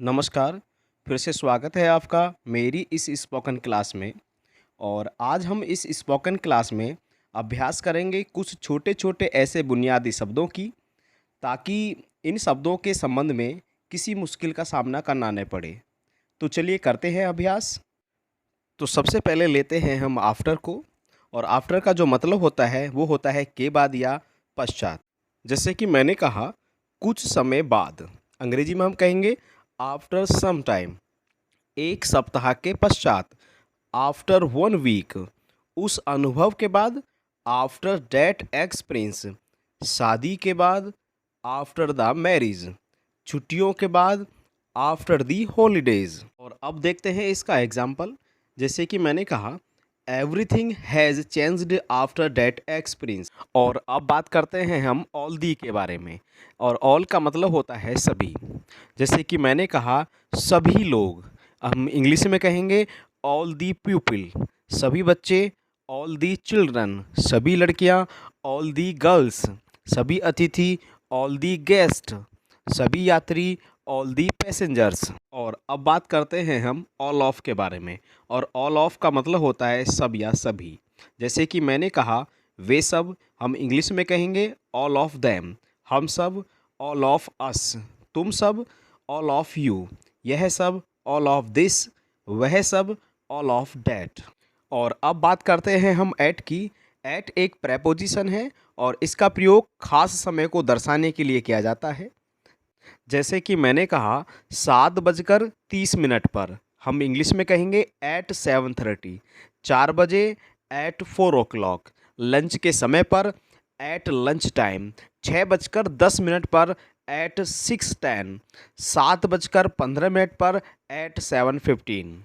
नमस्कार, फिर से स्वागत है आपका मेरी इस स्पोकन क्लास में। और आज हम इस स्पोकन क्लास में अभ्यास करेंगे कुछ छोटे-छोटे ऐसे बुनियादी शब्दों की, ताकि इन शब्दों के संबंध में किसी मुश्किल का सामना करना न पड़े। तो चलिए करते हैं अभ्यास। तो सबसे पहले लेते हैं हम आफ्टर को, और आफ्टर का जो मतलब होता है वो होता है के बाद या पश्चात। जैसे कि मैंने कहा कुछ समय बाद, अंग्रेजी में हम कहेंगे आफ्टर सम टाइम। एक सप्ताह के पश्चात, आफ्टर वन वीक। उस अनुभव के बाद, आफ्टर दैट एक्सपीरियंस। शादी के बाद, आफ्टर द मैरिज। छुट्टियों के बाद, आफ्टर दी हॉलीडेज। और अब देखते हैं इसका एग्जाम्पल। जैसे कि मैंने कहा everything has changed after that experience. और अब बात करते हैं हम ऑल दी के बारे में। और ऑल का मतलब होता है सभी। जैसे कि मैंने कहा सभी लोग, हम इंग्लिश में कहेंगे ऑल दी पीपल, सभी बच्चे। ऑल दी चिल्ड्रन, सभी लड़कियां। ऑल दी गर्ल्स, सभी अतिथि। ऑल दी गेस्ट, सभी यात्री। All the passengers. और अब बात करते हैं हम ऑल ऑफ के बारे में। और ऑल ऑफ का मतलब होता है सब या सभी। जैसे कि मैंने कहा वे सब, हम इंग्लिश में कहेंगे ऑल ऑफ देम। हम सब, ऑल ऑफ अस। तुम सब, ऑल ऑफ यू। यह सब, ऑल ऑफ दिस। वह सब, ऑल ऑफ डैट। और अब बात करते हैं हम एट की। एट एक प्रेपोजिशन है और इसका प्रयोग खास समय को दर्शाने के लिए किया जाता है। जैसे कि मैंने कहा 7:30 पर, हम इंग्लिश में कहेंगे एट 7:30। 4 बजे, एट 4 o'clock। लंच के समय पर, एट लंच टाइम। 6:10 पर, एट 6:10। 7:15 पर, एट 7:15।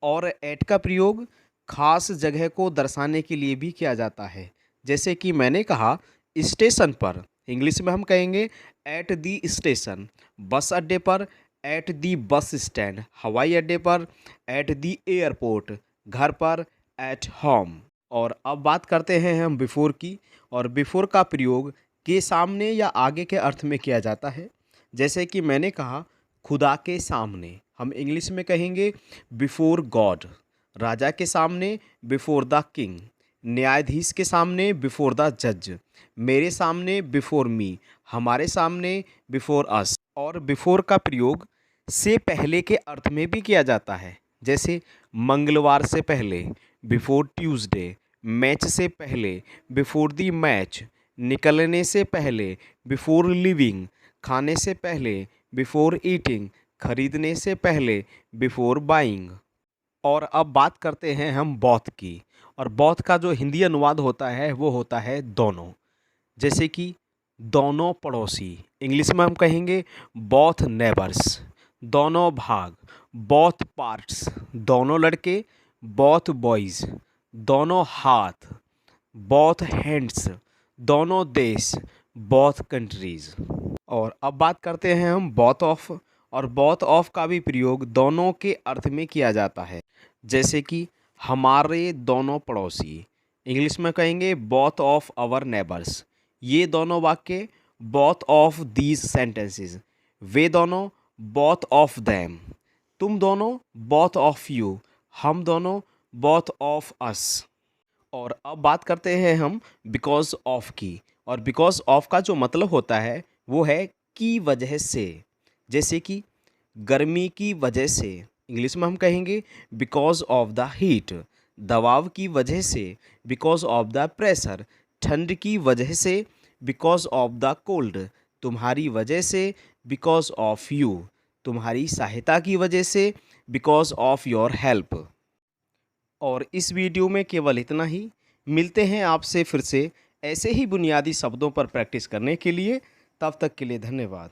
और एट का प्रयोग खास जगह को दर्शाने के लिए भी किया जाता है। जैसे कि मैंने कहा स्टेशन पर, इंग्लिश में हम कहेंगे एट दी स्टेशन। बस अड्डे पर, एट दी बस स्टैंड। हवाई अड्डे पर, एट दी एयरपोर्ट। घर पर, एट होम। और अब बात करते हैं हम बिफोर की। और बिफोर का प्रयोग के सामने या आगे के अर्थ में किया जाता है। जैसे कि मैंने कहा खुदा के सामने, हम इंग्लिश में कहेंगे बिफोर गॉड। राजा के सामने, बिफोर द किंग। न्यायाधीश के सामने, बिफोर द जज। मेरे सामने, बिफोर मी। हमारे सामने, बिफोर अस। और बिफोर का प्रयोग से पहले के अर्थ में भी किया जाता है। जैसे मंगलवार से पहले, बिफोर ट्यूसडे। मैच से पहले, बिफोर दी मैच। निकलने से पहले, बिफोर लिविंग। खाने से पहले, बिफोर ईटिंग। खरीदने से पहले, बिफोर बाइंग। और अब बात करते हैं हम बोथ की। और बोथ का जो हिंदी अनुवाद होता है वो होता है दोनों। जैसे कि दोनों पड़ोसी, इंग्लिश में हम कहेंगे बोथ नेबर्स। दोनों भाग, बोथ पार्ट्स। दोनों लड़के, बोथ बॉयज़। दोनों हाथ, बोथ हैंड्स। दोनों देश, बोथ कंट्रीज़। और अब बात करते हैं हम बोथ ऑफ। और बोथ ऑफ का भी प्रयोग दोनों के अर्थ में किया जाता है। जैसे कि हमारे दोनों पड़ोसी, इंग्लिश में कहेंगे बोथ ऑफ आवर नेबर्स। ये दोनों वाक्य, बोथ ऑफ दीज सेंटेंसेस। वे दोनों, बोथ ऑफ देम। तुम दोनों, बोथ ऑफ यू। हम दोनों, बोथ ऑफ अस। और अब बात करते हैं हम बिकॉज ऑफ की। और बिकॉज ऑफ का जो मतलब होता है वो है की वजह से। जैसे कि गर्मी की वजह से, इंग्लिश में हम कहेंगे बिकॉज ऑफ द हीट। दबाव की वजह से, बिकॉज ऑफ द प्रेशर। ठंड की वजह से, बिकॉज ऑफ द कोल्ड। तुम्हारी वजह से, बिकॉज ऑफ यू। तुम्हारी सहायता की वजह से, बिकॉज ऑफ योर हेल्प। और इस वीडियो में केवल इतना ही। मिलते हैं आपसे फिर से ऐसे ही बुनियादी शब्दों पर प्रैक्टिस करने के लिए। तब तक के लिए धन्यवाद।